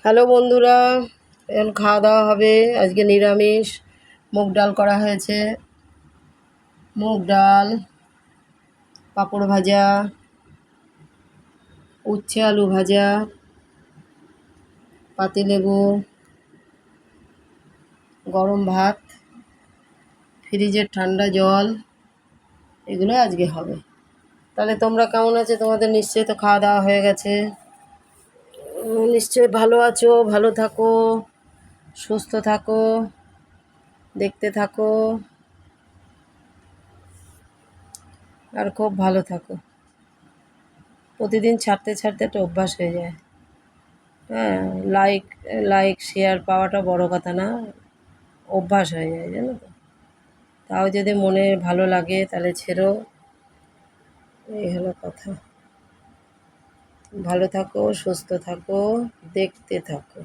Hello বন্ধুরা, এখন খাওয়া দাওয়া হবে। আজকে নিরামিষ মুগ ডাল করা হয়েছে। মুগ ডাল, পাঁপড় ভাজা, উচ্ছে আলু ভাজা, পাতিলেবু, গরম ভাত, ফ্রিজের ঠান্ডা জল, এগুলো আজকে হবে। তাহলে তোমরা কেমন আছো? তোমাদের নিশ্চয়ই তো খাওয়া দাওয়া হয়ে গেছে। নিশ্চয়ই ভালো আছো। ভালো থাকো, সুস্থ থাকো, দেখতে থাকো, আর খুব ভালো থাকো। প্রতিদিন ছাড়তে ছাড়তে একটা অভ্যাস হয়ে যায়। হ্যাঁ, লাইক লাইক শেয়ার পাওয়াটা বড় কথা না, অভ্যাস হয়ে যায়, জানো তো। তাও যদি মনে ভালো লাগে তাহলে ছেড়ো, এই হলো কথা। ভালো থাকো, সুস্থ থাকো, দেখতে থাকো।